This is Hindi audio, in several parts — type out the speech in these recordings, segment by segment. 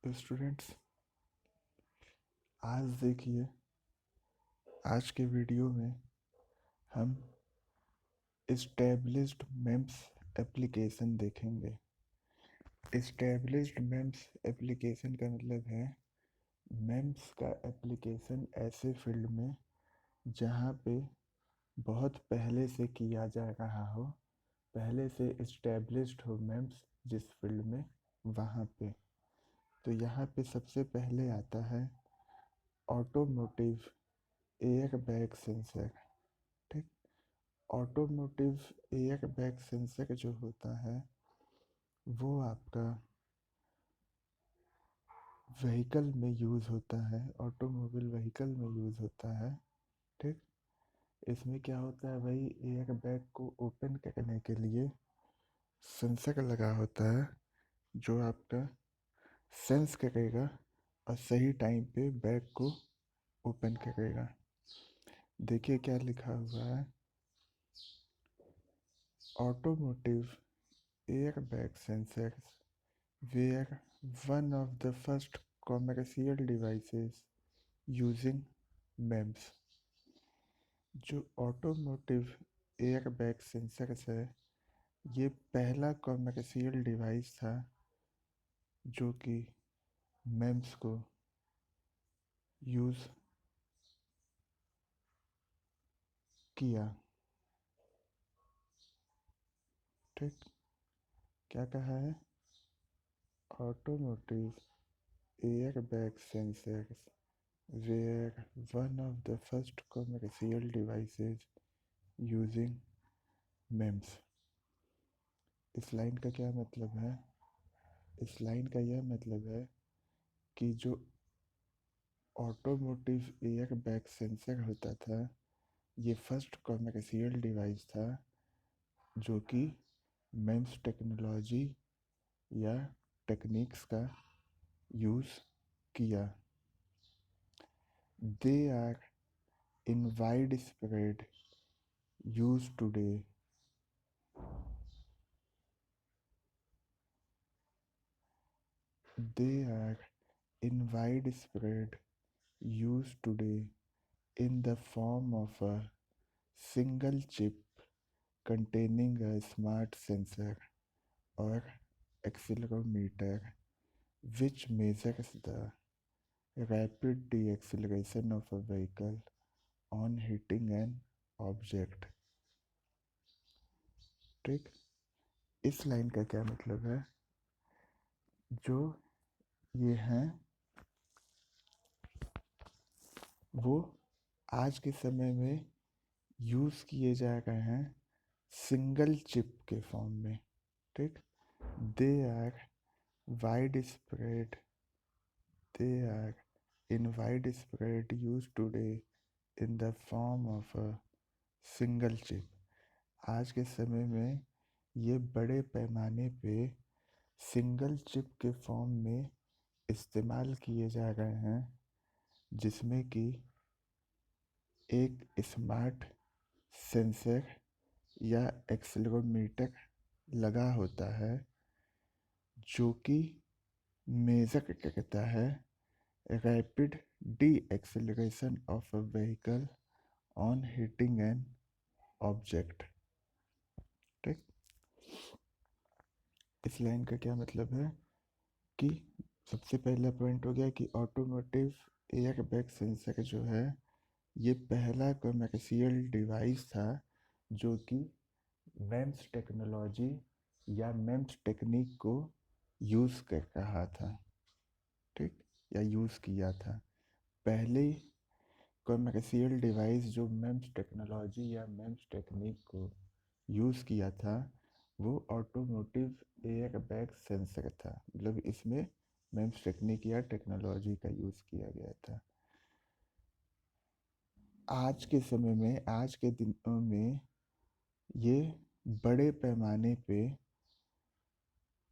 तो स्टूडेंट्स, आज देखिए, आज के वीडियो में हम इस्टेब्लिश्ड मेम्स एप्लीकेशन देखेंगे। इस्टेब्लिश्ड मेम्स एप्लीकेशन का मतलब है मेम्स का एप्लीकेशन ऐसे फील्ड में जहाँ पे बहुत पहले से किया जा रहा हो, पहले से इस्टेब्लिश्ड हो मेम्स जिस फील्ड में, वहाँ पे। तो यहाँ पे सबसे पहले आता है ऑटोमोटिव एयर बैग सेंसर। ठीक। ऑटोमोटिव एयर बैग सेंसर जो होता है वो आपका व्हीकल में यूज़ होता है, ऑटोमोबाइल व्हीकल में यूज़ होता है। ठीक। इसमें क्या होता है भाई, एयर बैग को ओपन करने के लिए सेंसर लगा होता है जो आपका सेंस करेगा और सही टाइम पे बैग को ओपन करेगा। देखिए क्या लिखा हुआ है, automotive airbag sensors were one of the first commercial devices using MEMS। जो ऑटोमोटिव एयरबैग सेंसर्स है, ये पहला कॉमर्शियल डिवाइस था जो कि MEMS को यूज़ किया। ठीक। क्या कहा है, automotive airbag sensors were one of the first commercial devices using MEMS। इस लाइन का क्या मतलब है, इस लाइन का यह मतलब है कि जो ऑटोमोटिव एयर बैग सेंसर होता था, ये फर्स्ट कॉमर्शियल डिवाइस था जो कि मेम्स टेक्नोलॉजी या टेक्निक्स का यूज़ किया। They are in widespread use today. They are in widespread use today in the form of a single chip containing a smart sensor or accelerometer which measures the rapid deceleration of a vehicle on hitting an object। ठीक। इस लाइन का क्या मतलब है, जो ये हैं वो आज के समय में यूज़ किए जा रहे हैं सिंगल चिप के फॉर्म में। ठीक। They are widespread they are in widespread use today in the form of a single chip। आज के समय में ये बड़े पैमाने पे सिंगल चिप के फॉर्म में इस्तेमाल किए जा रहे हैं, जिसमें कि एक स्मार्ट सेंसर या एक्सेलेरोमीटर लगा होता है जो कि मेजर करता है rapid deceleration of a vehicle on hitting an object. ठीक। इस लाइन का क्या मतलब है कि सबसे पहला पॉइंट हो गया कि ऑटोमोटिव एयर बैग सेंसर जो है, ये पहला कमर्शियल डिवाइस था जो कि मेम्स टेक्नोलॉजी या मेम्स टेक्निक को यूज़ कर रहा था। ठीक। या यूज़ किया था। पहले कमर्शियल डिवाइस जो मेम्स टेक्नोलॉजी या मेम्स टेक्निक को यूज़ किया था वो ऑटोमोटिव एयर बैग सेंसर था। मतलब इसमें मेम्स टेक्निक या टेक्नोलॉजी का यूज़ किया गया था। आज के समय में, आज के दिनों में ये बड़े पैमाने पे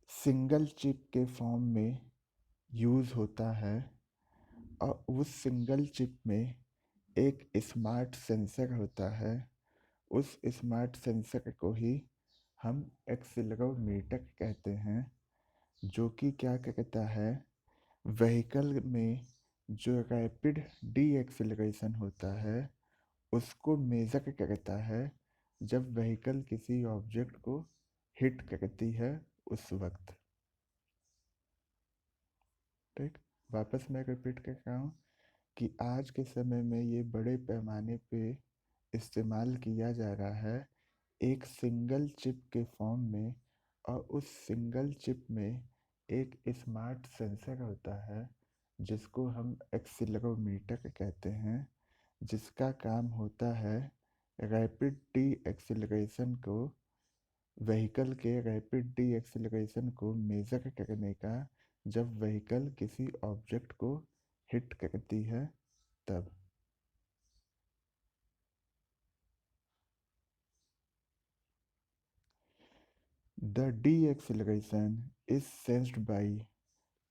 सिंगल चिप के फॉर्म में यूज़ होता है और उस सिंगल चिप में एक स्मार्ट सेंसर होता है। उस स्मार्ट सेंसर को ही हम एक्सीलरोमीटर कहते हैं, जो कि क्या कहता है, व्हीकल में जो रैपिड डी एक्सेलरेशन होता है उसको मेजर करता है जब व्हीकल किसी ऑब्जेक्ट को हिट करती है उस वक्त। ठीक, वापस मैं रिपीट कर रहा हूँ कि आज के समय में ये बड़े पैमाने पे इस्तेमाल किया जा रहा है एक सिंगल चिप के फॉर्म में, और उस सिंगल चिप में एक स्मार्ट सेंसर होता है जिसको हम एक्सीलरोमीटर कहते हैं, जिसका काम होता है रैपिड डी एक्सेलरेशन को, व्हीकल के रैपिड डी एक्सेलरेशन को मेजर करने का जब व्हीकल किसी ऑब्जेक्ट को हिट करती है तब। The deceleration is sensed by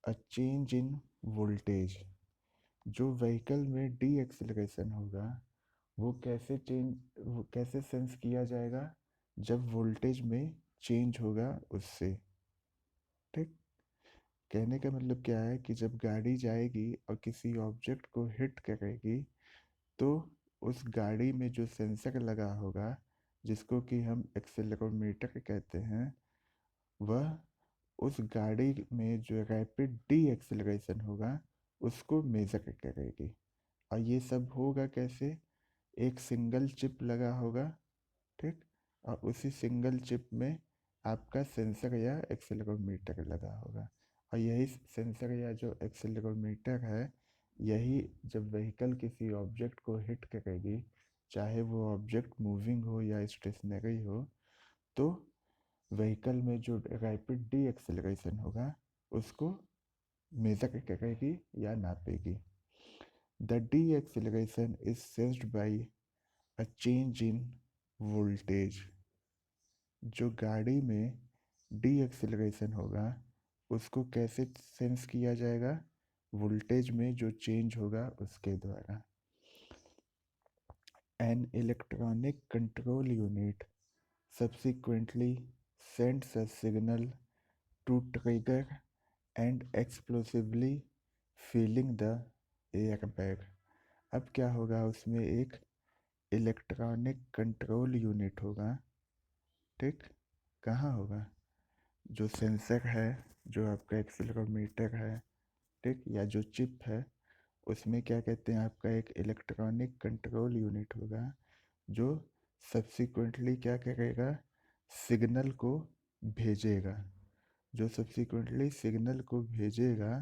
a change in voltage। जो व्हीकल में डी एक्सेलरेशन होगा वो कैसे सेंस किया जाएगा, जब वोल्टेज में चेंज होगा उससे। ठीक, कहने का मतलब क्या है कि जब गाड़ी जाएगी और किसी ऑब्जेक्ट को हिट करेगी तो उस गाड़ी में जो सेंसर लगा होगा जिसको कि हम एक्सेलरोमीटर कहते हैं, वह उस गाड़ी में जो रैपिड डी एक्सेलरेशन होगा उसको मेजर करेगी। और ये सब होगा कैसे, एक सिंगल चिप लगा होगा। ठीक, और उसी सिंगल चिप में आपका सेंसर या एक्सेलरोमीटर लगा होगा, और यही सेंसर या जो एक्सेलरोमीटर है यही जब व्हीकल किसी ऑब्जेक्ट को हिट करेगी, चाहे वो ऑब्जेक्ट मूविंग हो या स्टेशनरी हो, तो व्हीकल में जो रैपिड डी एक्सेलरेशन होगा उसको मेजर करेगी या नापेगी। The deceleration is sensed by a change in voltage. जो गाड़ी में डी एक्सेलरेशन होगा उसको कैसे सेंस किया जाएगा, वोल्टेज में जो चेंज होगा उसके द्वारा। An electronic control unit subsequently sends a signal to trigger and explosively filling the airbag। अब क्या होगा, उसमें एक इलेक्ट्रॉनिक कंट्रोल यूनिट होगा। ठीक, कहाँ होगा, जो सेंसर है, जो आपका एक्सीलरोमीटर है, ठीक, या जो चिप है, उसमें क्या कहते हैं, आपका एक इलेक्ट्रॉनिक कंट्रोल यूनिट होगा जो सब्सिक्वेंटली क्या करेगा, सिग्नल को भेजेगा, जो सब्सिक्वेंटली सिग्नल को भेजेगा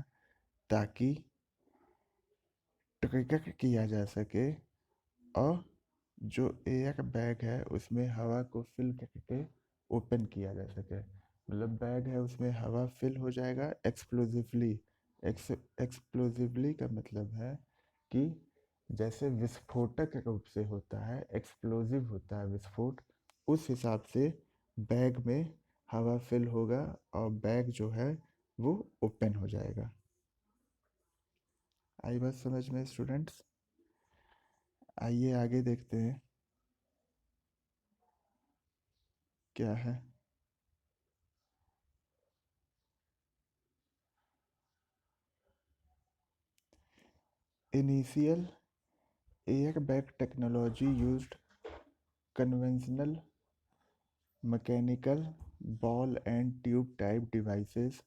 ताकि ट्रिगर किया जा सके, और जो एयर बैग है उसमें हवा को फिल करके ओपन किया जा सके। मतलब बैग है उसमें हवा फिल हो जाएगा एक्सप्लोजिवली। एक्सप्लोजिवली का मतलब है कि जैसे विस्फोटक रूप से होता है, एक्सप्लोजिव होता है विस्फोट, उस हिसाब से बैग में हवा फिल होगा और बैग जो है वो ओपन हो जाएगा। आई बात समझ में स्टूडेंट्स? आइए आगे देखते हैं क्या है। Initial airbag technology used conventional mechanical ball and tube type devices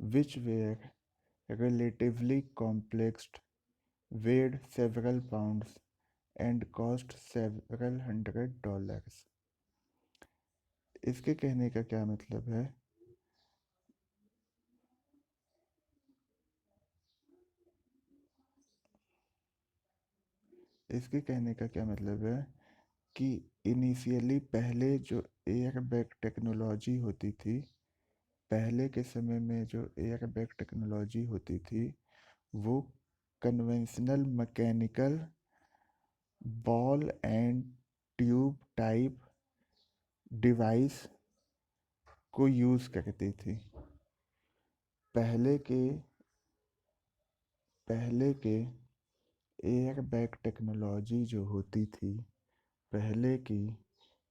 which were relatively complex, weighed several pounds, and cost several $100। इसके कहने का क्या मतलब है, इसके कहने का क्या मतलब है कि इनिशियली पहले जो एयर बैग टेक्नोलॉजी होती थी, पहले के समय में जो एयर बैग टेक्नोलॉजी होती थी वो conventional mechanical ball and tube type device को यूज़ करती थी। पहले के पहले के एयर बैग टेक्नोलॉजी जो होती थी, पहले की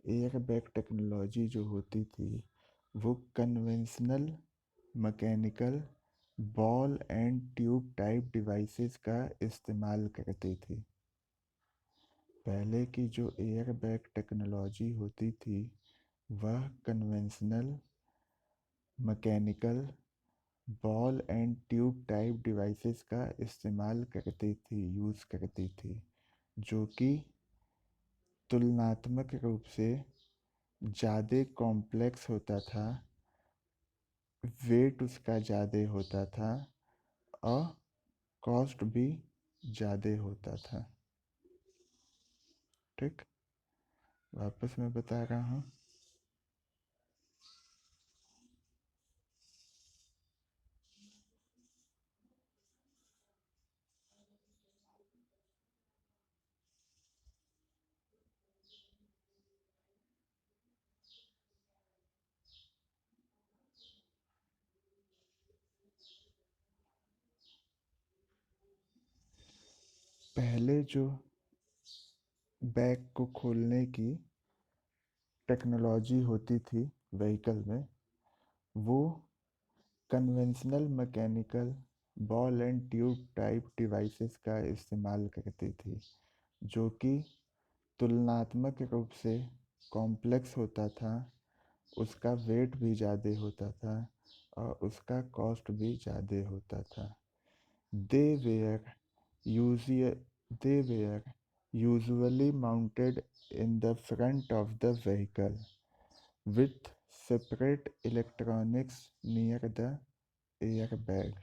एयर बैग टेक्नोलॉजी जो होती थी वो conventional mechanical ball and tube type devices का इस्तेमाल करती थी। पहले की जो एयर बैग टेक्नोलॉजी होती थी वह conventional mechanical ball and tube type devices का इस्तेमाल करती थी, यूज़ करती थी, जो कि तुलनात्मक रूप से ज़्यादा कॉम्प्लेक्स होता था, वेट उसका ज़्यादा होता था और कॉस्ट भी ज़्यादा होता था। ठीक, वापस मैं बता रहा हूँ। पहले जो बैग को खोलने की टेक्नोलॉजी होती थी व्हीकल में, वो conventional mechanical ball and tube type devices का इस्तेमाल करती थी, जो कि तुलनात्मक रूप से कॉम्प्लेक्स होता था, उसका वेट भी ज़्यादा होता था और उसका कॉस्ट भी ज़्यादा होता था। दे where usually they were usually mounted in the front of the vehicle with separate electronics near the airbag.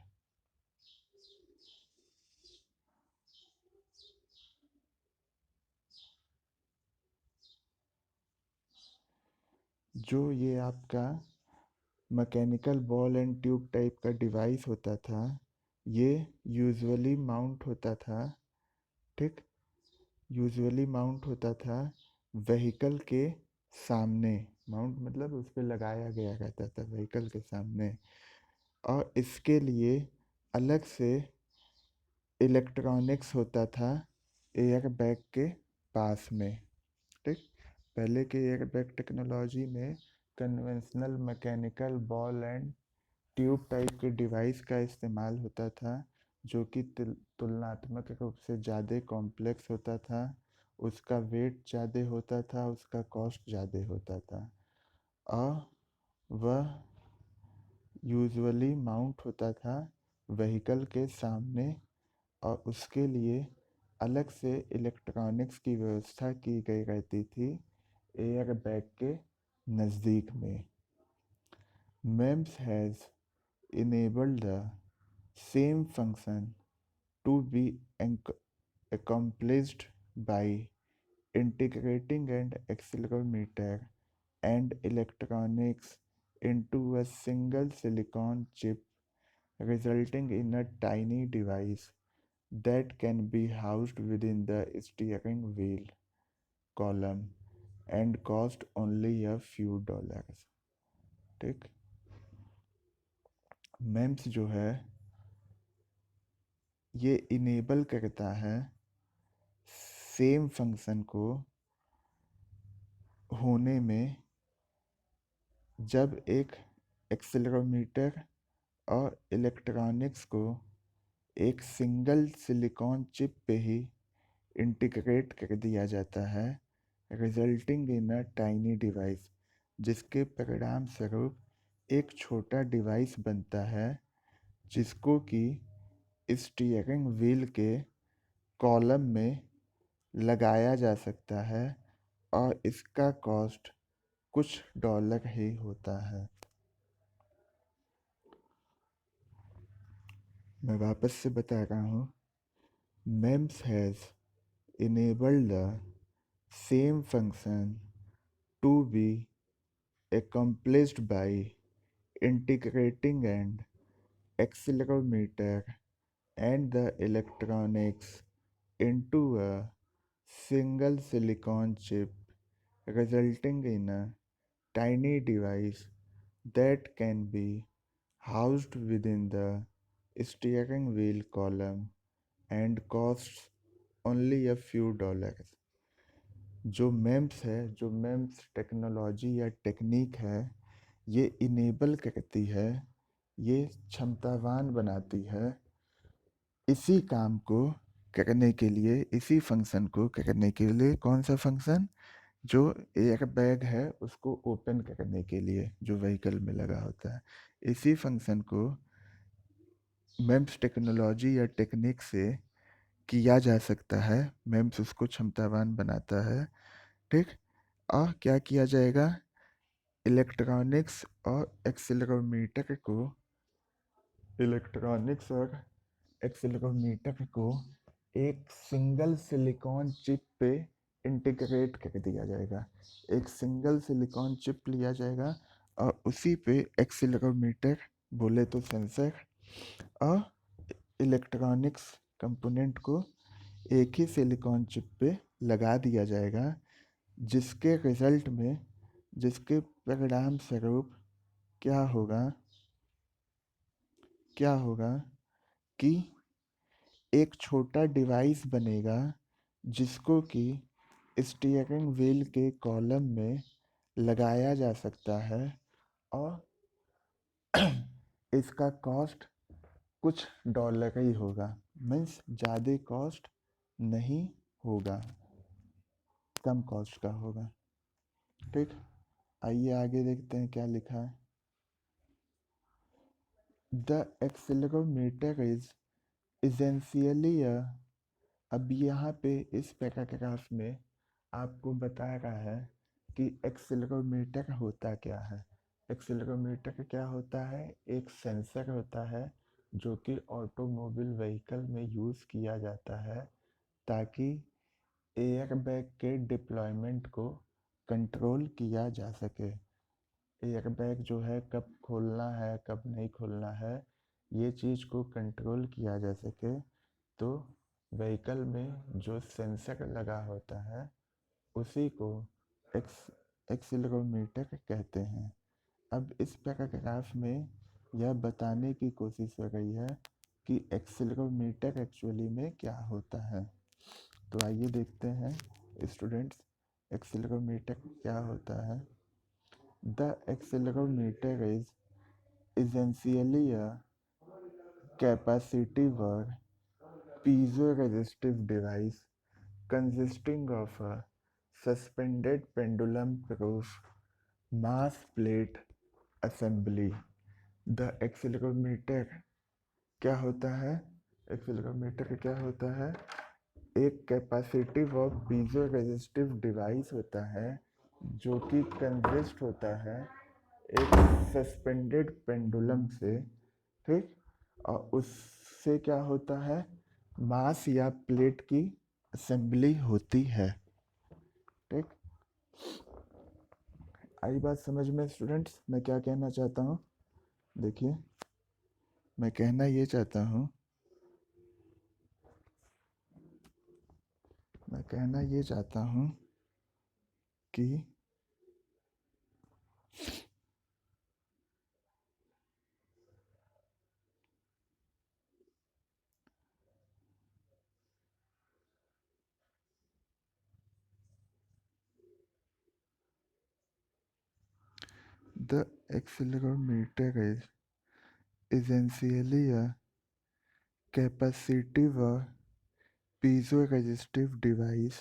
जो ये आपका mechanical ball and tube type का डिवाइस होता था, ये यूजुअली माउंट होता था। ठीक, यूजुअली माउंट होता था व्हीकल के सामने। माउंट मतलब उस पर लगाया गया रहता था व्हीकल के सामने, और इसके लिए अलग से इलेक्ट्रॉनिक्स होता था एयर बैग के पास में। ठीक, पहले के एयर बैग टेक्नोलॉजी में conventional mechanical ball and tube type के डिवाइस का इस्तेमाल होता था, जो कि तुलनात्मक रूप से ज़्यादा कॉम्प्लेक्स होता था, उसका वेट ज़्यादा होता था, उसका कॉस्ट ज़्यादा होता था, और वह यूजुअली माउंट होता था व्हीकल के सामने, और उसके लिए अलग से इलेक्ट्रॉनिक्स की व्यवस्था की गई रहती थी एयर बैग के नज़दीक में। MEMS has enabled the same function to be accomplished by integrating an accelerometer and electronics into a single silicon chip, resulting in a tiny device that can be housed within the steering wheel column and cost only a few dollars. ठीक, MEMS जो है ये इनेबल करता है सेम फंक्शन को होने में, जब एक एक्सेलेरोमीटर और इलेक्ट्रॉनिक्स को एक सिंगल सिलिकॉन चिप पे ही इंटीग्रेट कर दिया जाता है, resulting in a tiny device, जिसके परिणाम स्वरूप एक छोटा डिवाइस बनता है जिसको कि स्टीयरिंग व्हील के कॉलम में लगाया जा सकता है, और इसका कॉस्ट कुछ डॉलर ही होता है। मैं वापस से बता रहा हूँ। MEMS has enabled the same function to be accomplished by integrating an accelerometer and the electronics into a single silicon chip, resulting in a tiny device that can be housed within the steering wheel column and costs only a few dollars. जो MEMS है, जो MEMS टेक्नोलॉजी या टेक्निक है, ये इनेबल करती है ये क्षमतावान बनाती है इसी काम को करने के लिए, इसी फंक्शन को करने के लिए। कौन सा फंक्शन? जो एयर बैग है उसको ओपन करने के लिए जो व्हीकल में लगा होता है, इसी फंक्शन को मेम्स टेक्नोलॉजी या टेक्निक से किया जा सकता है। मेम्स उसको क्षमतावान बनाता है, ठीक। और क्या किया जाएगा? इलेक्ट्रॉनिक्स और एक्सीलरोमीटर को इलेक्ट्रॉनिक्स और एक्सीलरोमीटर को एक सिंगल सिलिकॉन चिप पे इंटीग्रेट कर दिया जाएगा। एक सिंगल सिलिकॉन चिप लिया जाएगा और उसी पे एक्सीलरोमीटर, बोले तो सेंसर, और इलेक्ट्रॉनिक्स कंपोनेंट को एक ही सिलिकॉन चिप पे लगा दिया जाएगा, जिसके रिजल्ट में, जिसके परिणाम स्वरूप क्या होगा, क्या होगा कि एक छोटा डिवाइस बनेगा जिसको कि स्टीयरिंग व्हील के कॉलम में लगाया जा सकता है, और इसका कॉस्ट कुछ डॉलर ही होगा। मीन्स ज़्यादा कॉस्ट नहीं होगा, कम कॉस्ट का होगा, ठीक। आइए आगे देखते हैं क्या लिखा है। The accelerometer is essentially a, अब यहाँ पे इस पैराग्राफ में आपको बता रहा है कि एक्सीलरोमीटर होता क्या है। एक्सीलरोमीटर क्या होता है? एक सेंसर होता है जो कि ऑटोमोबाइल व्हीकल में यूज़ किया जाता है ताकि एयर बैग के डिप्लॉयमेंट को कंट्रोल किया जा सके। एयर बैग जो है कब खोलना है कब नहीं खोलना है, ये चीज़ को कंट्रोल किया जा सके, तो व्हीकल में जो सेंसर लगा होता है उसी को एक्स एक्सीलरोमीटर कहते हैं। अब इस पैराग्राफ में यह बताने की कोशिश हो रही है कि एक्सीलरोमीटर एक्चुअली में क्या होता है। तो आइए देखते हैं स्टूडेंट्स, एक्सीलरोमीटर क्या होता है। The accelerometer is essentially a capacitive or piezoresistive device consisting of a suspended pendulum proof mass plate assembly। The accelerometer क्या होता है? एक्सीलरोमीटर क्या होता है? एक कैपेसिटिव और पीजो रेजिस्टिव डिवाइस होता है जो कि कंसिस्ट होता है एक सस्पेंडेड पेंडुलम से, ठीक। और उससे क्या होता है? मास या प्लेट की असेंबली होती है, ठीक। आई बात समझ में स्टूडेंट्स? मैं क्या कहना चाहता हूँ, देखिए, मैं कहना ये चाहता हूँ, मैं कहना ये चाहता हूँ कि the accelerometer is essentially a capacitive or piezoresistive device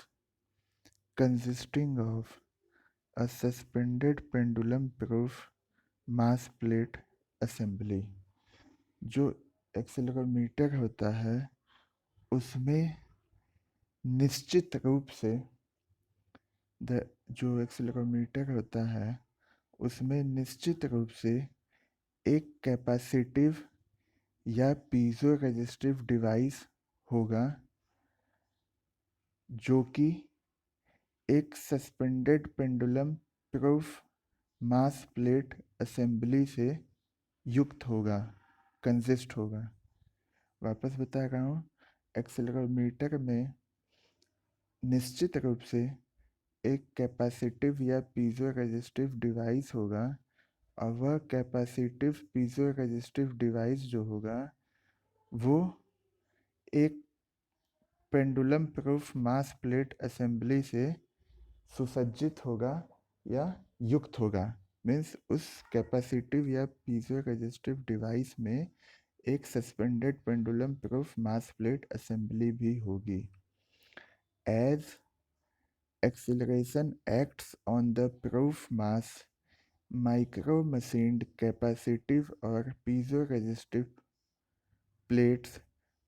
consisting of a suspended pendulum proof mass plate assembly. जो एक्सेलेरोमीटर होता है उसमें निश्चित रूप से जो एक्सेलेरोमीटर होता है उसमें निश्चित रूप से एक कैपेसिटिव या पीजो रेजिस्टिव डिवाइस होगा जो कि एक suspended pendulum proof mass plate assembly से युक्त होगा, कंसिस्ट होगा। वापस बता रहा हूँ, एक्सेलेरोमीटर में निश्चित रूप से एक कैपेसिटिव या पीजो रेजिस्टिव डिवाइस होगा, और वह कैपेसिटिव पीजो रेजिस्टिव डिवाइस जो होगा वो एक pendulum proof mass plate assembly से सुसज्जित होगा या युक्त होगा। मीन्स उस कैपेसिटिव या पीजो रेजिस्टिव डिवाइस में एक suspended pendulum proof mass plate assembly भी होगी. As acceleration acts on the proof mass, micro-machined capacitive or piezoresistive plates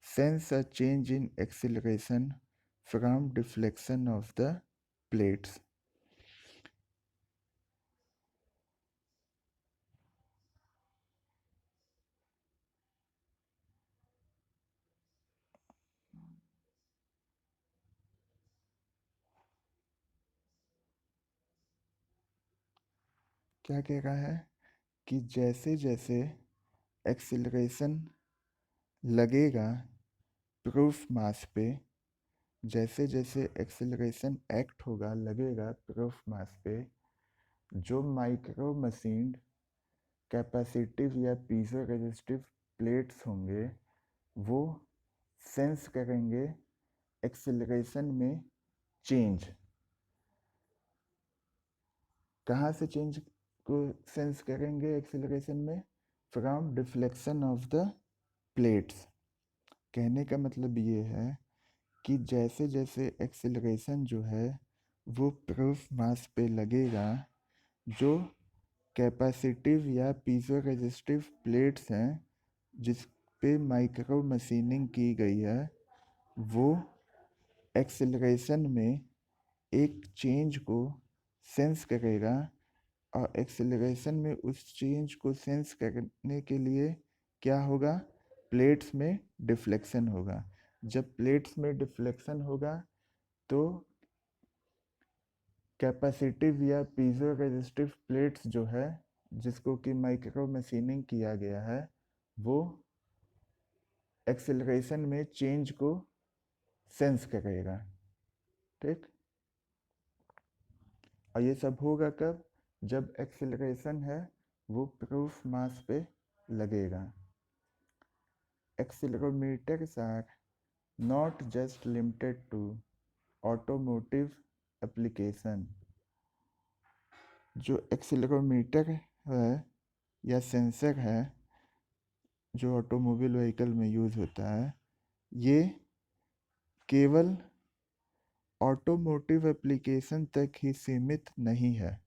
sense a change in acceleration from deflection of the plates. क्या कह रहा है कि जैसे जैसे एक्सिलरेशन लगेगा प्रूफ मास पे, जैसे जैसे एक्सिलरेशन एक्ट होगा लगेगा प्रूफ मास पे, जो माइक्रो मशीन्ड कैपेसिटिव या पीजो रेजिस्टिव प्लेट्स होंगे वो सेंस करेंगे एक्सिलरेशन में चेंज. कहाँ से चेंज को सेंस करेंगे एक्सिलरेशन में? From deflection of the plates. कहने का मतलब ये है कि जैसे जैसे एक्सिलरेशन जो है वो प्रूफ मास पे लगेगा, जो कैपेसिटिव या पीजो रेजिस्टिव प्लेट्स हैं जिस पे माइक्रो मशीनिंग की गई है, वो एक्सेलरेशन में एक चेंज को सेंस करेगा, और एक्सेलरेशन में उस चेंज को सेंस करने के लिए क्या होगा? प्लेट्स में डिफ्लेक्शन होगा. जब प्लेट्स में डिफ्लेक्शन होगा तो कैपेसिटिव या पीजो रेजिस्टिव प्लेट्स जो है जिसको कि माइक्रो मशीनिंग किया गया है वो एक्सेलरेशन में चेंज को सेंस करेगा. ठीक. और ये सब होगा कब? जब एक्सेलरेशन है वो प्रूफ मास पे लगेगा. Accelerometers are not just limited to automotive application. जो एक्सेलरोमीटर है या सेंसर है जो ऑटोमोबाइल व्हीकल में यूज़ होता है, ये केवल ऑटोमोटिव एप्लीकेशन तक ही सीमित नहीं है.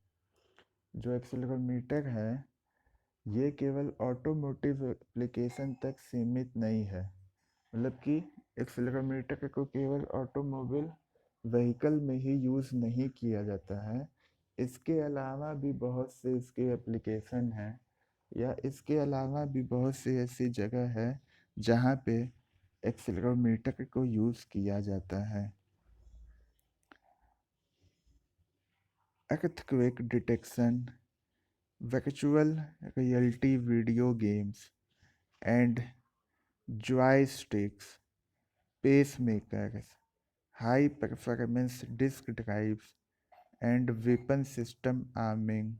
जो एक्सेलरोमीटर है ये केवल ऑटोमोटिव एप्लीकेशन तक सीमित नहीं है. मतलब कि एक्सेलरोमीटर को केवल ऑटोमोबाइल व्हीकल में ही यूज़ नहीं किया जाता है, इसके अलावा भी बहुत से इसके एप्लीकेशन हैं, या इसके अलावा भी बहुत सी ऐसी जगह है जहाँ पे एक्सेलरोमीटर को यूज़ किया जाता है. Earthquake detection, virtual reality video games and joysticks, pacemakers, high performance disk drives, and weapon system arming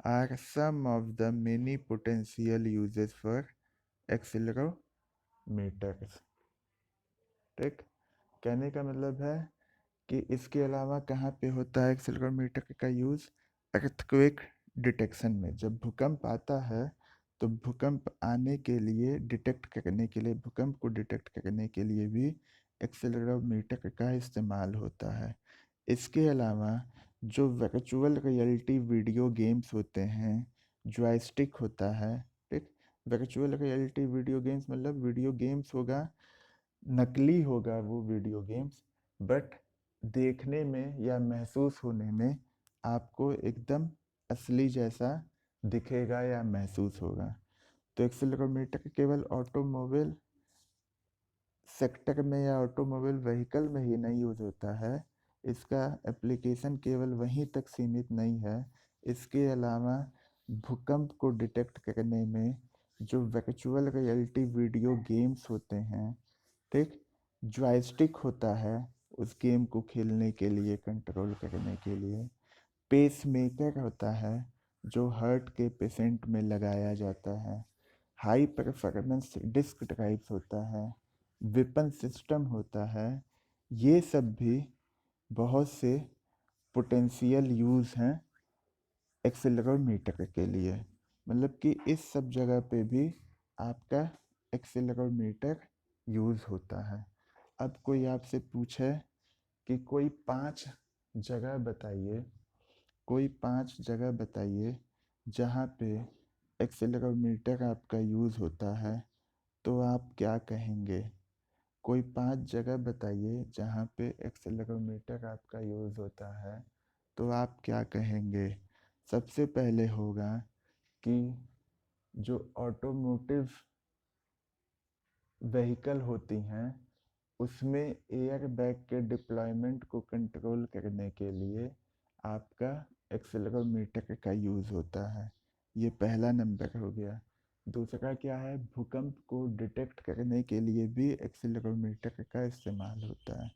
are some of the many potential uses for accelerometers. ठीक. कहने का मतलब है कि इसके अलावा कहाँ पे होता है एक्सेलरोमीटर का यूज़? अर्थक्वेक डिटेक्शन में. जब भूकंप आता है तो भूकंप आने के लिए डिटेक्ट करने के लिए, भूकंप को डिटेक्ट करने के लिए भी एक्सेलरोमीटर का इस्तेमाल होता है. इसके अलावा जो वर्चुअल रियलिटी वीडियो गेम्स होते हैं, जॉयस्टिक होता है. ठीक. वर्चुअल रियलिटी वीडियो गेम्स मतलब वीडियो गेम्स होगा, नकली होगा वो वीडियो गेम्स, बट देखने में या महसूस होने में आपको एकदम असली जैसा दिखेगा या महसूस होगा. तो एक्सेलरोमीटर केवल ऑटोमोबाइल सेक्टर में या ऑटोमोबाइल व्हीकल में ही नहीं यूज होता है, इसका एप्लीकेशन केवल वहीं तक सीमित नहीं है. इसके अलावा भूकंप को डिटेक्ट करने में जो वर्चुअल रियलिटी वीडियो गेम्स होते हैं, ठीक, जॉयस्टिक होता है उस गेम को खेलने के लिए, कंट्रोल करने के लिए, पेसमेकर होता है जो हार्ट के पेशेंट में लगाया जाता है, हाई परफॉर्मेंस डिस्क ड्राइव्स होता है, वेपन सिस्टम होता है. ये सब भी बहुत से पोटेंशियल यूज़ हैं एक्सेलेरोमीटर के लिए, मतलब कि इस सब जगह पे भी आपका एक्सेलेरोमीटर यूज़ होता है। अब कोई आपसे पूछे कि कोई 5 जगह बताइए जहाँ पे एक्सेलेरोमीटर आपका यूज़ होता है, तो आप क्या कहेंगे? कोई 5 जगह बताइए जहाँ पे एक्सेलेरोमीटर आपका यूज़ होता है, तो आप क्या कहेंगे? सबसे पहले होगा कि जो ऑटोमोटिव व्हीकल होती हैं उसमें एयर बैग के डिप्लॉयमेंट को कंट्रोल करने के लिए आपका एक्सेलेरोमीटर का यूज़ होता है। ये पहला नंबर हो गया। दूसरा क्या है, भूकंप को डिटेक्ट करने के लिए भी एक्सेलेरोमीटर का इस्तेमाल होता है।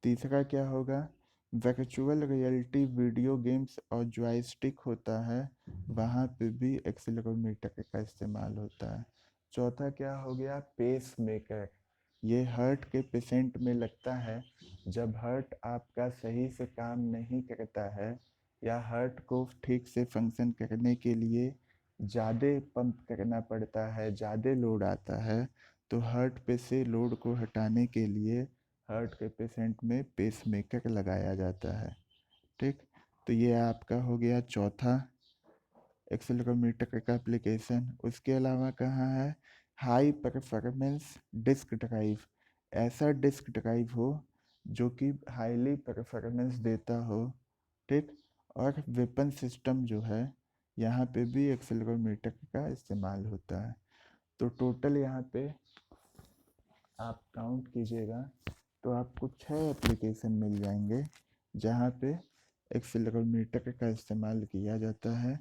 तीसरा क्या होगा, वर्चुअल रियलिटी वीडियो गेम्स और जॉयस्टिक होता है, वहाँ पे भी एक्सेलेरोमीटर का इस्तेमाल होता है। चौथा क्या हो गया, पेस मेकर। ये हार्ट के पेशेंट में लगता है। जब हार्ट आपका सही से काम नहीं करता है या हार्ट को ठीक से फंक्शन करने के लिए ज़्यादा पंप करना पड़ता है, ज़्यादा लोड आता है, तो हार्ट पे से लोड को हटाने के लिए हार्ट के पेशेंट में पेसमेकर लगाया जाता है। ठीक, तो ये आपका हो गया चौथा एक्सेलेरोमीटर का एप्लीकेशन। उसके अलावा कहाँ है, हाई परफॉर्मेंस डिस्क ड्राइव। ऐसा डिस्क ड्राइव हो जो कि हाईली परफॉर्मेंस देता हो। ठीक, और वेपन सिस्टम जो है यहाँ पे भी एक्सेलेरोमीटर का इस्तेमाल होता है। तो टोटल यहाँ पे आप काउंट कीजिएगा तो आपको 6 एप्लीकेशन मिल जाएंगे जहाँ पे एक्सेलेरोमीटर का इस्तेमाल किया जाता है।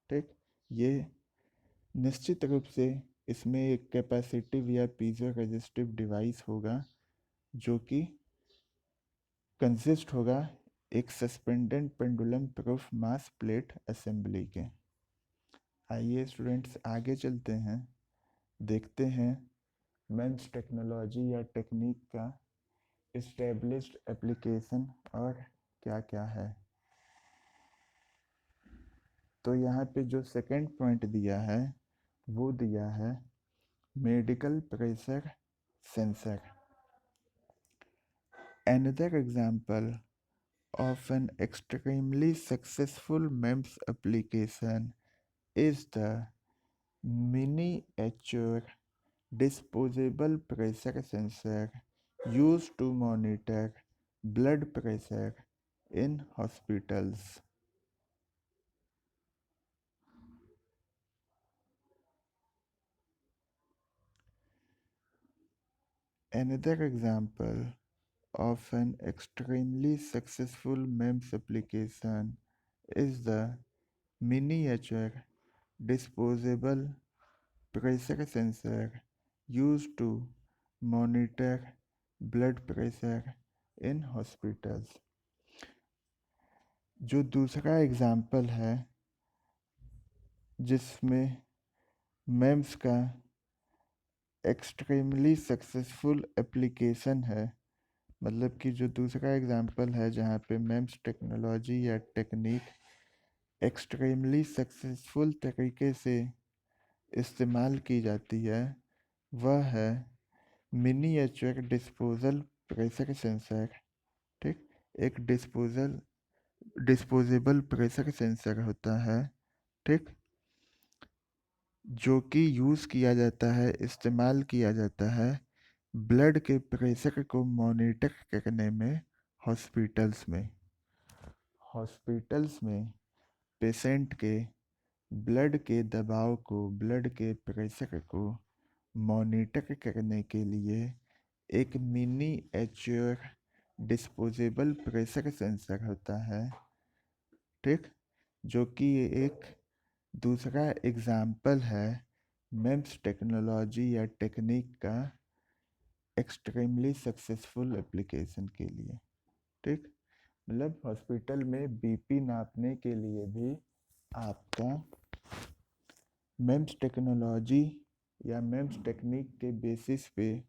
ठीक, ये निश्चित रूप से इसमें एक कैपेसिटिव या पीजो रेजिस्टिव डिवाइस होगा जो कि कंसिस्ट होगा एक suspended pendulum proof mass plate assembly के। आइए स्टूडेंट्स आगे चलते हैं, देखते हैं मेम्स टेक्नोलॉजी या टेक्निक का इस्टेब्लिश्ड एप्लीकेशन और क्या क्या है। तो यहाँ पे जो सेकंड पॉइंट दिया है वो दिया है medical pressure sensor. Another example of an extremely successful MEMS application is the miniature disposable pressure sensor used to monitor blood pressure in hospitals. Another example of an extremely successful MEMS application is the miniature disposable pressure sensor used to monitor blood pressure in hospitals। जो दूसरा एग्जाम्पल है जिसमें मेम्स का एक्सट्रीमली सक्सेसफुल एप्लीकेशन है, मतलब कि जो दूसरा एग्जाम्पल है जहाँ पे मेम्स टेक्नोलॉजी या टेक्निक एक्सट्रीमली सक्सेसफुल तरीके से इस्तेमाल की जाती है, वह है मिनिएचर डिस्पोजल प्रेशर सेंसर। ठीक, एक डिस्पोजेबल प्रेशर सेंसर होता है। ठीक, जो कि यूज़ किया जाता है, इस्तेमाल किया जाता है ब्लड के प्रेशर को मॉनिटर करने में हॉस्पिटल्स में पेशेंट के ब्लड के दबाव को, ब्लड के प्रेशर को मॉनिटर करने के लिए एक मिनीएचर डिस्पोजेबल प्रेशर सेंसर होता है। ठीक, जो कि एक दूसरा एग्जाम्पल है मेम्स टेक्नोलॉजी या टेक्निक का एक्सट्रीमली सक्सेसफुल एप्लीकेशन के लिए। ठीक, मतलब हॉस्पिटल में बीपी नापने के लिए भी आपका मेम्स टेक्नोलॉजी या मेम्स टेक्निक के बेसिस पे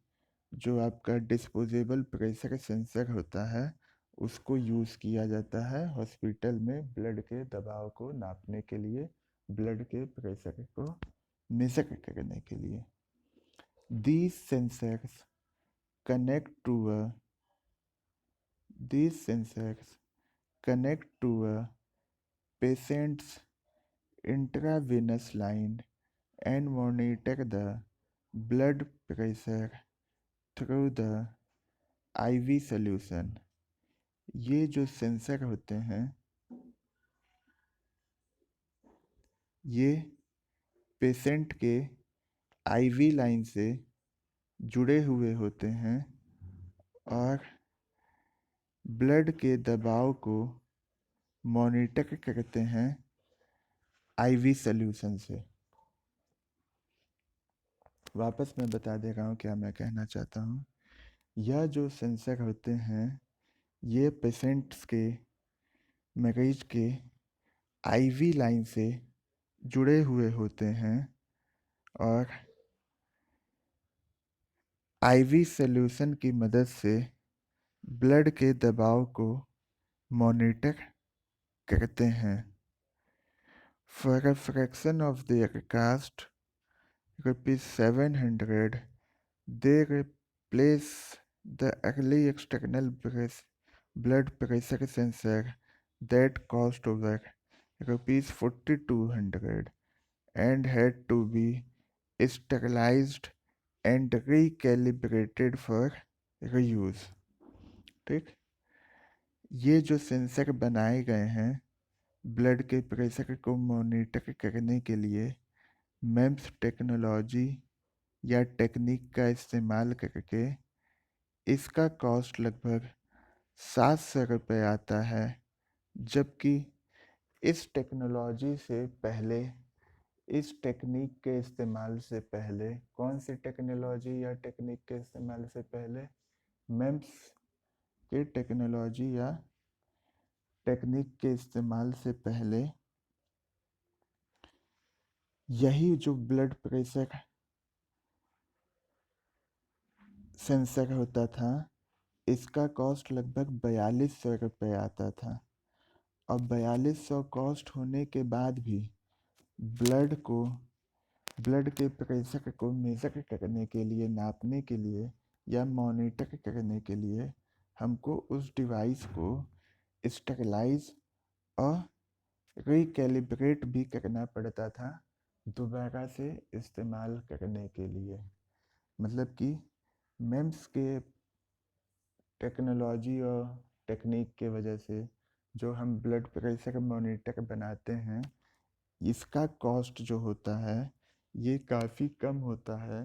जो आपका डिस्पोजेबल प्रेशर सेंसर होता है उसको यूज़ किया जाता है हॉस्पिटल में ब्लड के दबाव को नापने के लिए, ब्लड के प्रेशर को मेजर करने के लिए। These sensors connect to a these sensors connect to a patient's intravenous line and monitor the blood pressure through the IV solution। ये जो सेंसर होते हैं ये पेशेंट के आईवी लाइन से जुड़े हुए होते हैं और ब्लड के दबाव को मॉनिटर करते हैं आईवी सॉल्यूशन से। वापस मैं बता दे रहा हूँ क्या मैं कहना चाहता हूँ। यह जो सेंसर होते हैं ये पेशेंट्स के मरीज के आईवी लाइन से जुड़े हुए होते हैं और आईवी सॉल्यूशन की मदद से ब्लड के दबाव को मॉनिटर करते हैं। For a fraction of their caste ₹700 they replace the early external blood pressure sensor that cost over ₹4,200 and had to be sterilized and recalibrated for reuse। ठीक, ये जो सेंसर बनाए गए हैं ब्लड के प्रेशर को मॉनिटर करने के लिए मेम्स टेक्नोलॉजी या टेक्निक का इस्तेमाल करके इसका कॉस्ट लगभग ₹700 आता है। जबकि इस टेक्नोलॉजी से पहले, इस टेक्निक के इस्तेमाल से पहले, कौन सी टेक्नोलॉजी या टेक्निक के इस्तेमाल से पहले? मेम्स की टेक्नोलॉजी या टेक्निक के इस्तेमाल से पहले यही जो ब्लड प्रेशर सेंसर होता था इसका कॉस्ट लगभग ₹4200 आता था। और 4200 कॉस्ट होने के बाद भी ब्लड को ब्लड के प्रेशर को मेजर करने के लिए, नापने के लिए या मॉनिटर करने के लिए हमको उस डिवाइस को स्टेरिलाइज और रिकैलिब्रेट भी करना पड़ता था दोबारा से इस्तेमाल करने के लिए। मतलब कि मेम्स के टेक्नोलॉजी और टेक्निक के वजह से जो हम ब्लड प्रेशर मॉनिटर बनाते हैं इसका कॉस्ट जो होता है ये काफ़ी कम होता है।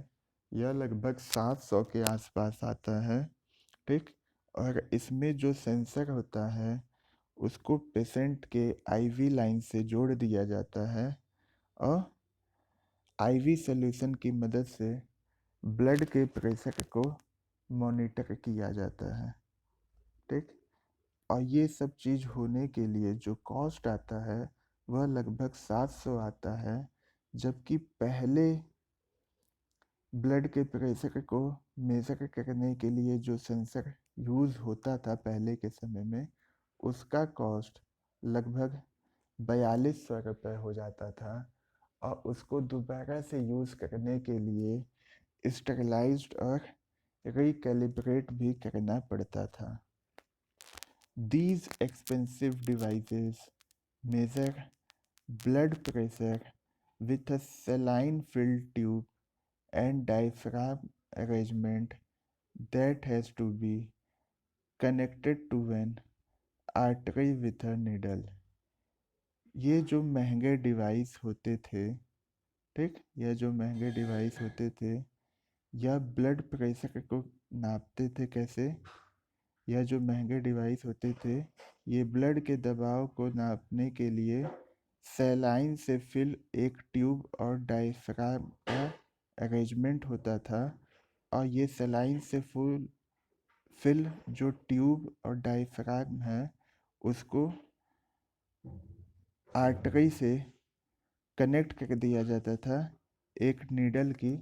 यह लगभग 700 के आसपास आता है। ठीक, और इसमें जो सेंसर होता है उसको पेशेंट के आईवी लाइन से जोड़ दिया जाता है और आईवी सॉल्यूशन की मदद से ब्लड के प्रेशर को मॉनिटर किया जाता है। ठीक, और ये सब चीज़ होने के लिए जो कॉस्ट आता है वह लगभग 700 आता है। जबकि पहले ब्लड के प्रेशर को मेजर करने के लिए जो सेंसर यूज़ होता था पहले के समय में उसका कॉस्ट लगभग ₹4200 हो जाता था और उसको दोबारा से यूज़ करने के लिए स्टेरिलाइज्ड और रिकैलिब्रेट भी करना पड़ता था। These expensive devices measure blood pressure with a saline-filled tube and diaphragm arrangement that has to be connected to an artery with a needle। ये जो महंगे डिवाइस होते थे, ठीक, यह जो महंगे डिवाइस होते थे यह ब्लड प्रेशर को नापते थे कैसे? यह जो महंगे डिवाइस होते थे ये ब्लड के दबाव को नापने के लिए सैलाइन से फिल एक ट्यूब और डायफ्राम का अरेंजमेंट होता था और ये सैलाइन से फुल फिल जो ट्यूब और डायफ्राम है उसको आर्टरी से कनेक्ट कर दिया जाता था एक नीडल की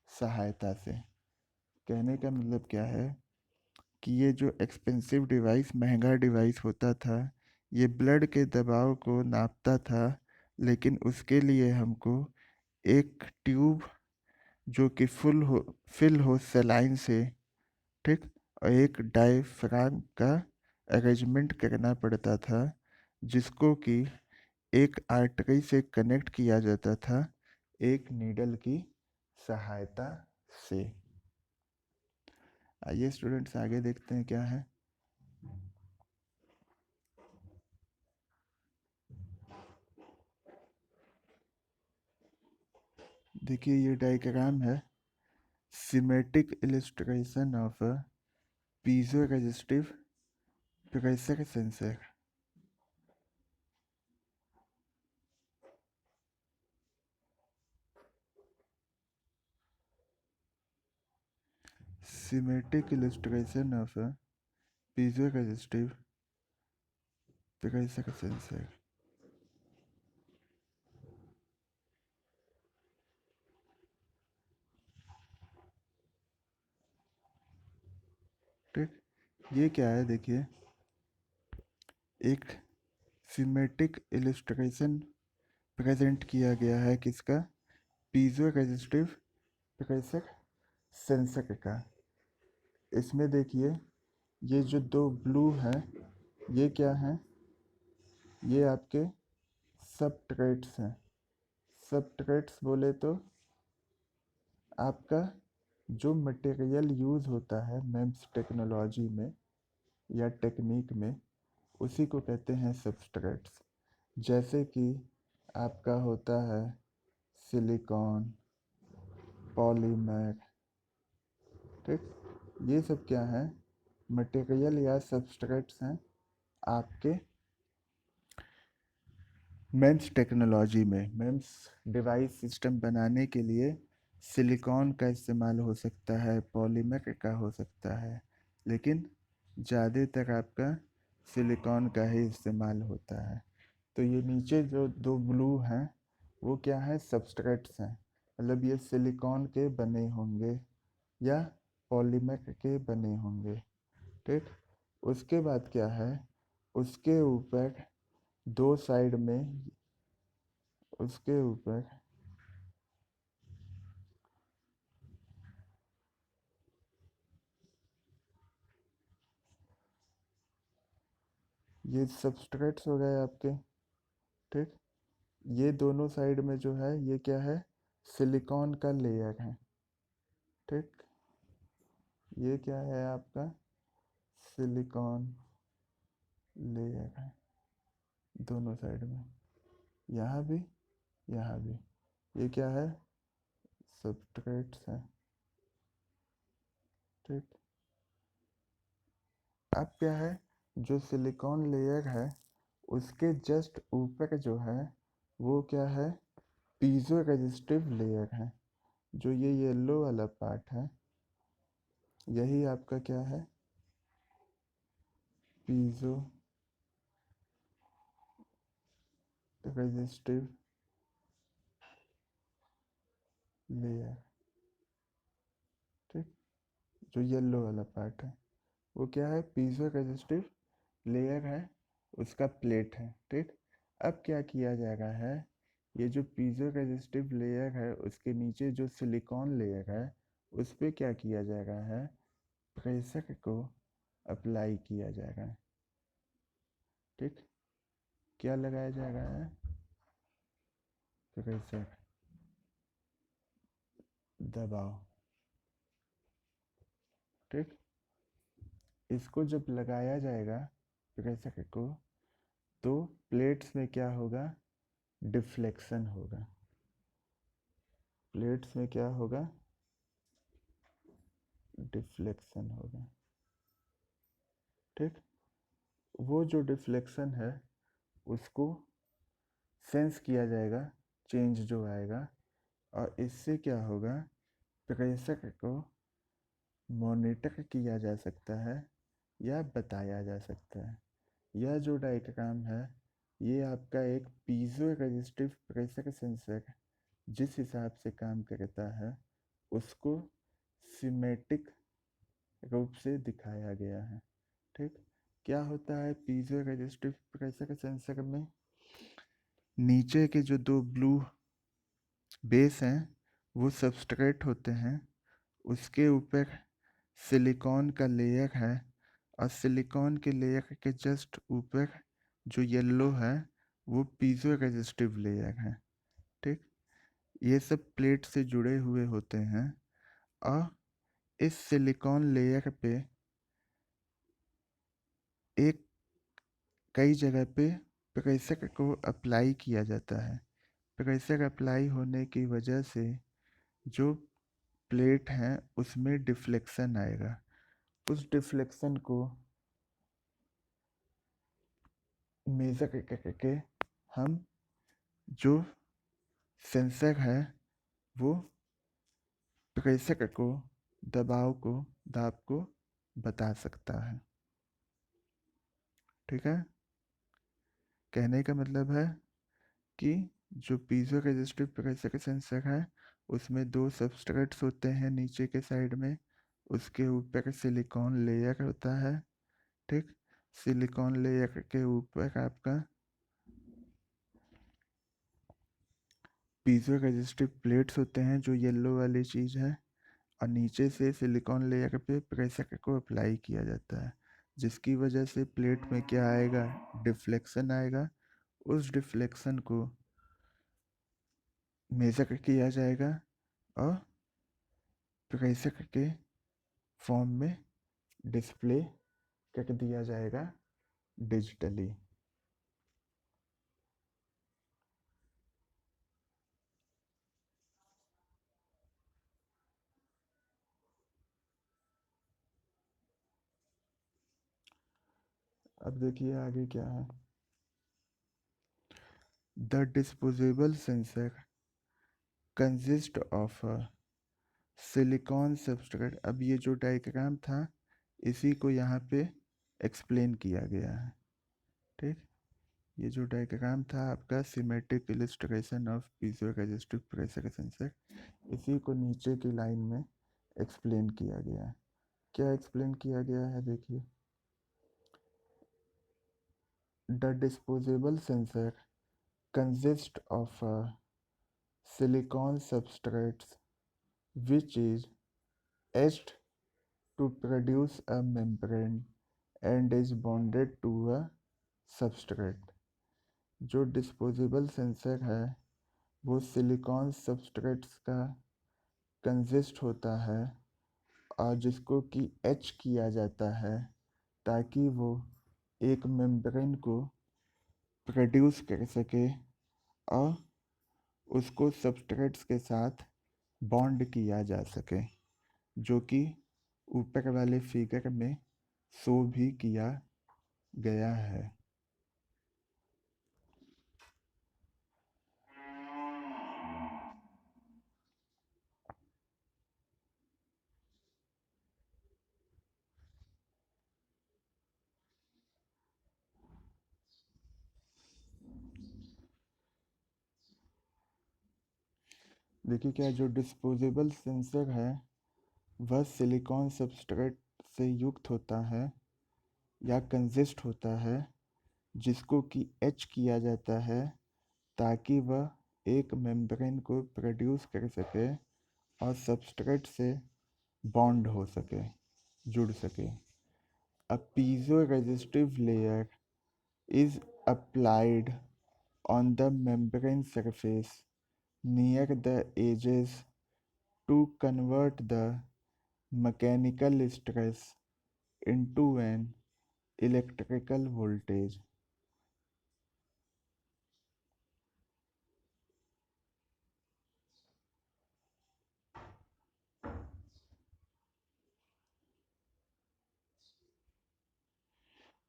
सहायता से। कहने का मतलब क्या है कि ये जो एक्सपेंसिव डिवाइस, महंगा डिवाइस होता था, ये ब्लड के दबाव को नापता था, लेकिन उसके लिए हमको एक ट्यूब जो कि फिल हो सेलाइन से, ठीक, और एक डायफ्राम का अरेंजमेंट करना पड़ता था, जिसको कि एक आर्टरी से कनेक्ट किया जाता था एक नीडल की सहायता से। आइए स्टूडेंट्स आगे देखते हैं क्या है। देखिए ये डायग्राम है, symmetric illustration of a piezo resistive pressure sensor. Symmetric illustration of a piezo resistive pressure sensor. ठीक, ये क्या है देखिए, एक सिमेट्रिक इलस्ट्रेशन प्रेजेंट किया गया है किसका, पीजो रेजिस्टिव प्रेशर सेंसर का। इसमें देखिए ये जो दो ब्लू हैं, ये क्या हैं, ये आपके सबट्रेट्स हैं। सबट्रेट्स बोले तो आपका जो मटेरियल यूज़ होता है मेम्स टेक्नोलॉजी में या टेक्निक में, उसी को कहते हैं सबस्ट्रेट्स। जैसे कि आपका होता है सिलिकॉन, पॉलीमर, ठीक, ये सब क्या है, मटेरियल या सबस्ट्रेट्स हैं आपके मेम्स टेक्नोलॉजी में। मेम्स डिवाइस सिस्टम बनाने के लिए सिलिकॉन का इस्तेमाल हो सकता है, पॉलीमर का हो सकता है, लेकिन ज़्यादातर आपका सिलिकॉन का ही इस्तेमाल होता है। तो ये नीचे जो दो ब्लू हैं वो क्या है, सबस्ट्रेट्स हैं, मतलब ये सिलिकॉन के बने होंगे या पॉलीमर के बने होंगे, ठीक। उसके बाद क्या है, उसके ऊपर दो साइड में, उसके ऊपर ये सबस्ट्रेट्स हो गए आपके, ठीक। ये दोनों साइड में जो है ये क्या है, सिलिकॉन का लेयर है, ठीक। ये क्या है आपका, सिलिकॉन लेयर है दोनों साइड में, यहाँ भी यहाँ भी। ये क्या है, सबस्ट्रेट्स है, ठीक। अब क्या है, जो सिलिकॉन लेयर है उसके जस्ट ऊपर जो है वो क्या है, पीजो रेजिस्टिव लेयर है। जो ये येलो वाला पार्ट है यही आपका क्या है, पीजो रेजिस्टिव लेयर, ठीक। जो येलो वाला पार्ट है वो क्या है, पीजो रेजिस्टिव लेयर है, उसका प्लेट है, ठीक। अब क्या किया जा रहा है, ये जो पीजो रेजिस्टिव लेयर है उसके नीचे जो सिलिकॉन लेयर है उस पर क्या किया जा रहा है, प्रेशर को अप्लाई किया जा रहा है, ठीक। क्या लगाया जा रहा है, प्रेशर, दबाव, ठीक। इसको जब लगाया जाएगा प्रेशर को, तो प्लेट्स में क्या होगा, डिफ्लेक्शन होगा। प्लेट्स में क्या होगा, डिफ्लेक्शन होगा, ठीक। वो जो डिफ्लेक्शन है उसको सेंस किया जाएगा, चेंज जो आएगा, और इससे क्या होगा, प्रेशर को मॉनिटर किया जा सकता है या बताया जा सकता है। यह जो डायग्राम है ये आपका एक पीजो रेजिस्टिव प्रेशर सेंसर जिस हिसाब से काम करता है उसको सिमेट्रिक रूप से दिखाया गया है। ठीक, क्या होता है पीजो रेजिस्टिव प्रेशर सेंसर में, नीचे के जो दो ब्लू बेस हैं वो सबस्ट्रेट होते हैं, उसके ऊपर सिलिकॉन का लेयर है, और सिलिकॉन के लेयर के जस्ट ऊपर जो येलो है वो पीजो रेजिस्टिव लेयर है। ठीक, ये सब प्लेट से जुड़े हुए होते हैं, और इस सिलिकॉन लेयर पे एक कई जगह पे प्रेशर को अप्लाई किया जाता है। प्रेशर अप्लाई होने की वजह से जो प्लेट है उसमें डिफ्लेक्शन आएगा। उस डिफ्लेक्शन को मेज़र करके हम जो सेंसर है वो प्रेशर को, दबाव को, दाब को बता सकता है। ठीक है, कहने का मतलब है कि जो पीजो रेजिस्टिव प्रेशर सेंसर है उसमें दो सबस्ट्रेट्स होते हैं नीचे के साइड में, उसके ऊपर सिलिकॉन लेयर होता है। ठीक, सिलिकॉन लेयर के ऊपर आपका पीजो रेजिस्टिव प्लेट्स होते हैं जो येलो वाली चीज़ है, और नीचे से सिलिकॉन लेयर पे प्रेशर को अप्लाई किया जाता है, जिसकी वजह से प्लेट में क्या आएगा, डिफ्लेक्शन आएगा। उस डिफ्लेक्शन को मेज़र किया जाएगा और प्रेशर के फॉर्म में डिस्प्ले कर दिया जाएगा डिजिटली। अब देखिए आगे क्या है। The disposable sensor consist of a silicon substrate. अब ये जो डायग्राम था इसी को यहाँ पे एक्सप्लेन किया गया है। ठीक, ये जो डायग्राम था आपका symmetric illustration of piezo resistive pressure sensor, इसी को नीचे की लाइन में एक्सप्लेन किया गया है। क्या एक्सप्लेन किया गया है देखिए। The disposable sensor consist of silicon substrates which is etched to produce a membrane and is bonded to a substrate। जो डिस्पोजेबल सेंसर है वो सिलिकॉन सबस्ट्रेट्स का कंसिस्ट होता है और जिसको कि एच किया जाता है ताकि वो एक मेम्ब्रेन को प्रोड्यूस कर सके और उसको सबस्ट्रेट्स के साथ बॉन्ड किया जा सके, जो कि ऊपर वाले फिगर में शो भी किया गया है। देखिए क्या जो डिस्पोजेबल सेंसर है वह सिलिकॉन सबस्ट्रेट से युक्त होता है या कंसिस्ट होता है जिसको कि एच किया जाता है ताकि वह एक मेम्ब्रेन को प्रोड्यूस कर सके और सबस्ट्रेट से बॉन्ड हो सके, जुड़ सके। A piezoresistive layer is applied on the membrane surface near the edges to convert the mechanical stress into an electrical voltage।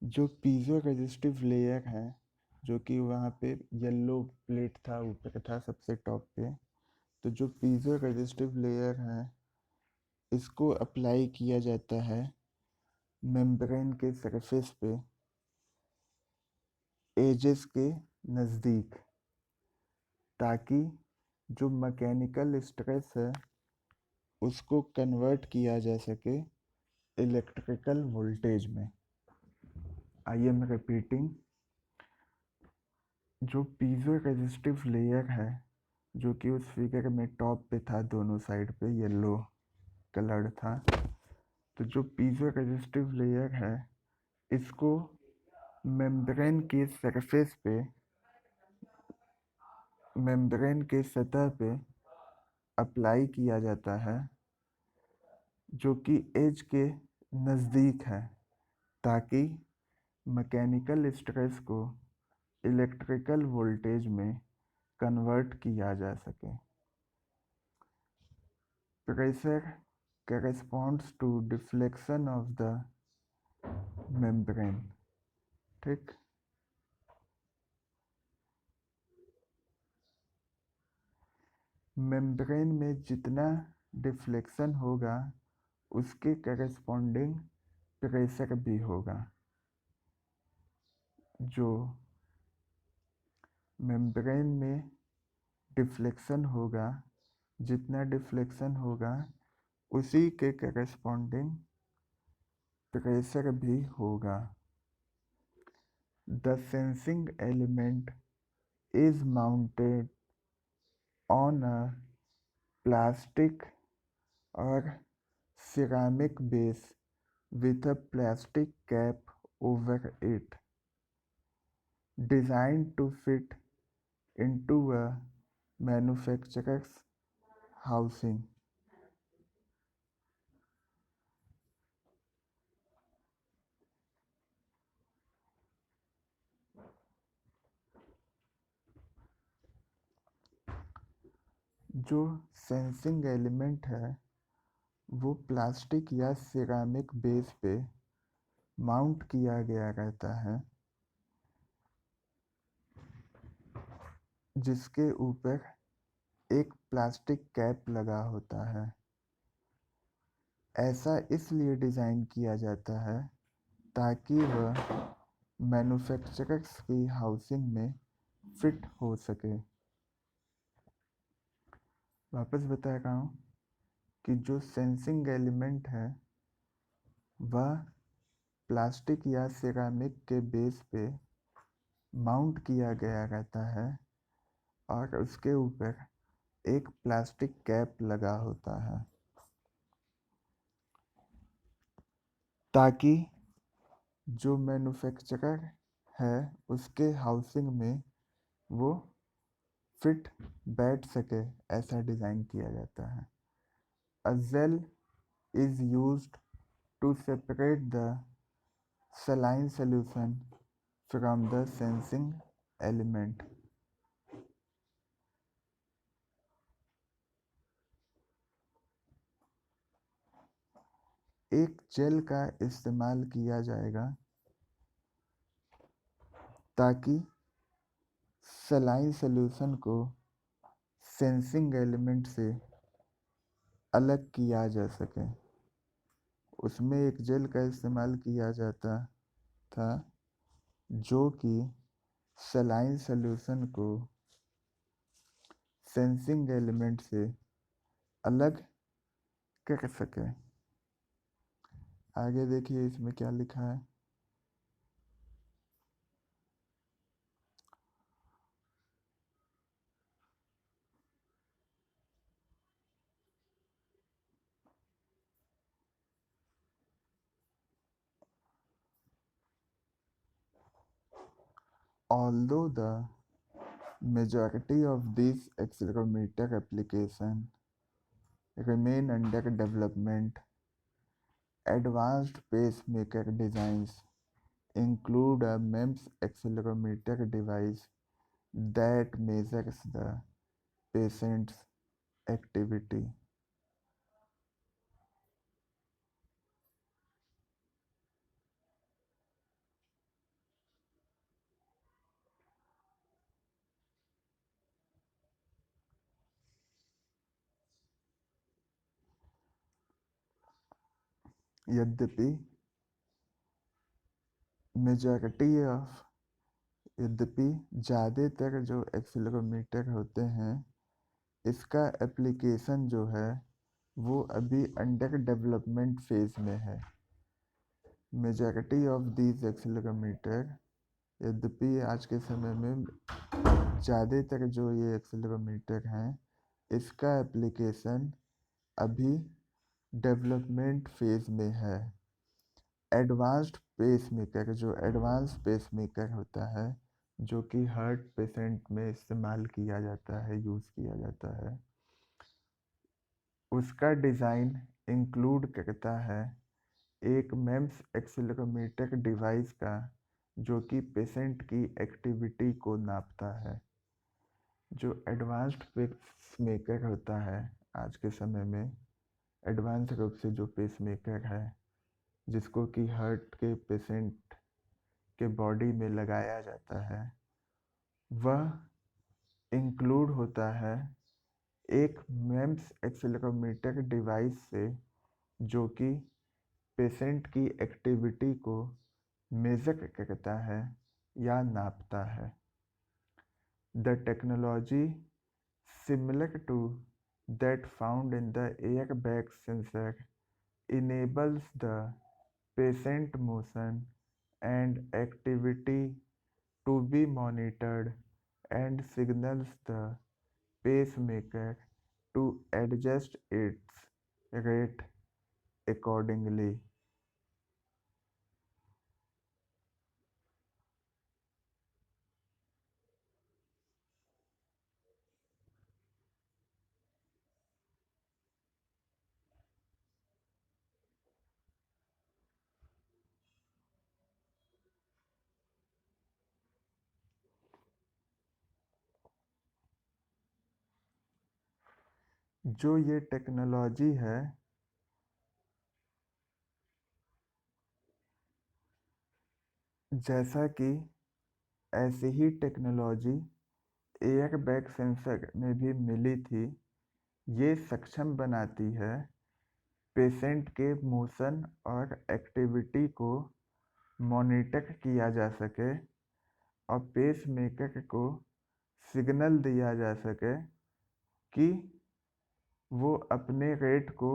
जो पीजो रेजिस्टिव लेयर है, जो कि वहाँ पे येलो प्लेट था ऊपर था सबसे टॉप पे, तो जो पीजो रेजिस्टिव लेयर है इसको अप्लाई किया जाता है मेम्ब्रेन के सरफेस पे एजेस के नज़दीक, ताकि जो मैकेनिकल स्ट्रेस है उसको कन्वर्ट किया जा सके इलेक्ट्रिकल वोल्टेज में। आई एम रिपीटिंग, जो पीजो रेजिस्टिव लेयर है, जो कि उस फिगर में टॉप पे था, दोनों साइड पे येलो कलर्ड था, तो जो पीजो रेजिस्टिव लेयर है इसको मेम्ब्रेन के सरफेस पे, मेम्ब्रेन के सतह पे अप्लाई किया जाता है, जो कि एज के नज़दीक है, ताकि मैकेनिकल स्ट्रेस को इलेक्ट्रिकल वोल्टेज में कन्वर्ट किया जा सके। Pressure corresponds to deflection of the membrane। ठीक, मेम्ब्रेन में जितना डिफ्लेक्शन होगा उसके करस्पॉन्डिंग प्रेशर भी होगा। जो मेम्ब्रेन में डिफ्लेक्शन होगा, जितना डिफ्लेक्शन होगा उसी के करस्पॉन्डिंग प्रेशर भी होगा। The sensing element is mounted on a plastic और ceramic base with a plastic cap over it, designed to fit into a manufacturer's housing। जो सेंसिंग एलिमेंट है वो प्लास्टिक या सिरामिक बेस पे माउंट किया गया रहता है, जिसके ऊपर एक प्लास्टिक कैप लगा होता है। ऐसा इसलिए डिज़ाइन किया जाता है ताकि वह मैन्युफैक्चरर्स की हाउसिंग में फिट हो सके। वापस बता रहा हूँ कि जो सेंसिंग एलिमेंट है वह प्लास्टिक या सिरामिक के बेस पे माउंट किया गया रहता है और उसके ऊपर एक प्लास्टिक कैप लगा होता है, ताकि जो मैन्युफैक्चरर है उसके हाउसिंग में वो फिट बैठ सके, ऐसा डिज़ाइन किया जाता है। A gel is used to separate the saline solution from the sensing element। एक जेल का इस्तेमाल किया जाएगा ताकि सलाइन सॉल्यूशन को सेंसिंग एलिमेंट से अलग किया जा सके। उसमें एक जेल का इस्तेमाल किया जाता था जो कि सलाइन सॉल्यूशन को सेंसिंग एलिमेंट से अलग कर सके। आगे देखिए इसमें क्या लिखा है। Although the majority of these accelerometer applications remain under development, advanced pacemaker designs include a MEMS accelerometer device that measures the patient's activity। यद्यपि ज़्यादातर जो एक्सीलरोमीटर होते हैं इसका एप्लीकेशन जो है वो अभी अंडर डेवलपमेंट फेज में है। मेजॉरिटी ऑफ दीज एक्सेलेरोमीटर, यद्यपि आज के समय में ज़्यादातर जो ये एक्सेलेरोमीटर हैं, इसका एप्लीकेशन अभी डेवलपमेंट फेज में है। एडवांस्ड पेसमेकर, जो एडवांस पेसमेकर होता है, जो कि हार्ट पेशेंट में इस्तेमाल किया जाता है, यूज़ किया जाता है, उसका डिज़ाइन इंक्लूड करता है एक मेम्स एक्सेलेरोमीटर डिवाइस का, जो कि पेशेंट की एक्टिविटी को नापता है। जो एडवांस्ड पेसमेकर होता है आज के समय में, एडवांस रूप से जो पेसमेकर है, जिसको कि हार्ट के पेशेंट के बॉडी में लगाया जाता है, वह इंक्लूड होता है एक मेम्स एक्सेलेरोमीटर डिवाइस से, जो कि पेशेंट की एक्टिविटी को मेजर करता है या नापता है। The technology similar to that found in the airbag sensor enables the patient motion and activity to be monitored and signals the pacemaker to adjust its rate accordingly. जो ये टेक्नोलॉजी है, जैसा कि ऐसी ही टेक्नोलॉजी एयरबैग सेंसर में भी मिली थी, ये सक्षम बनाती है पेशेंट के मोशन और एक्टिविटी को मॉनिटर किया जा सके और पेसमेकर को सिग्नल दिया जा सके कि वो अपने रेट को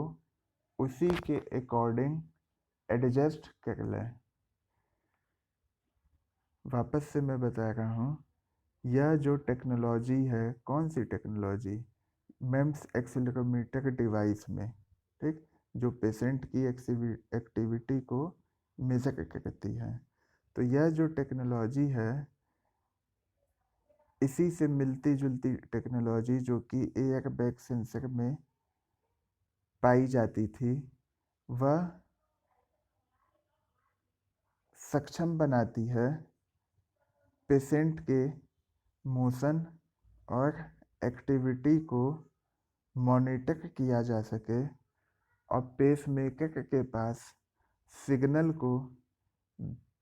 उसी के अकॉर्डिंग एडजस्ट कर ले। वापस से मैं बता रहा हूँ, यह जो टेक्नोलॉजी है, कौन सी टेक्नोलॉजी? मेम्स एक्सेलेरोमीटर डिवाइस में, ठीक, जो पेशेंट की एक्टिविटी को मेजर करती है। तो यह जो टेक्नोलॉजी है, इसी से मिलती जुलती टेक्नोलॉजी जो कि एयरबैग सेंसर में पाई जाती थी, वह सक्षम बनाती है पेशेंट के मोशन और एक्टिविटी को मॉनिटर किया जा सके और पेसमेकर के पास सिग्नल को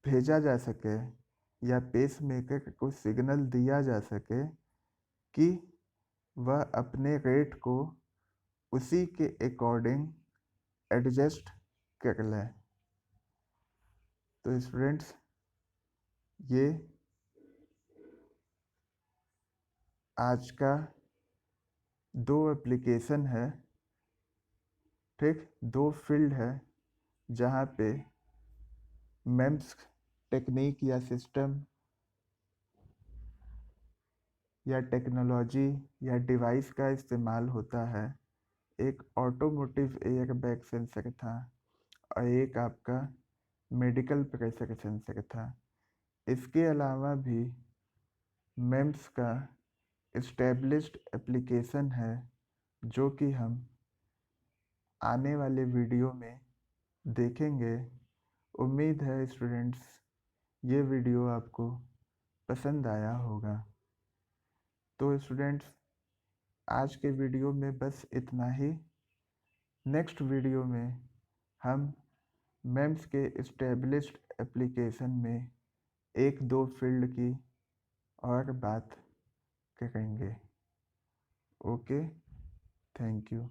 भेजा जा सके या पेसमेकर को सिग्नल दिया जा सके कि वह अपने रेट को उसी के अकॉर्डिंग एडजस्ट कर ले। तो स्टूडेंट्स, ये आज का 2 एप्लीकेशन है, ठीक, 2 फील्ड है जहाँ पे मेम्स टेक्निक या सिस्टम या टेक्नोलॉजी या डिवाइस का इस्तेमाल होता है। एक ऑटोमोटिव एयरबैग सेंसर था और एक आपका मेडिकल प्रेशर सेंसर था। इसके अलावा भी मेम्स का इस्टेब्लिश्ड एप्लीकेशन है, जो कि हम आने वाले वीडियो में देखेंगे। उम्मीद है स्टूडेंट्स, ये वीडियो आपको पसंद आया होगा। तो स्टूडेंट्स, आज के वीडियो में बस इतना ही। नेक्स्ट वीडियो में हम मेम्स के इस्टेब्लिश्ड एप्लीकेशन में 1-2 फील्ड की और बात करेंगे। Okay, thank you.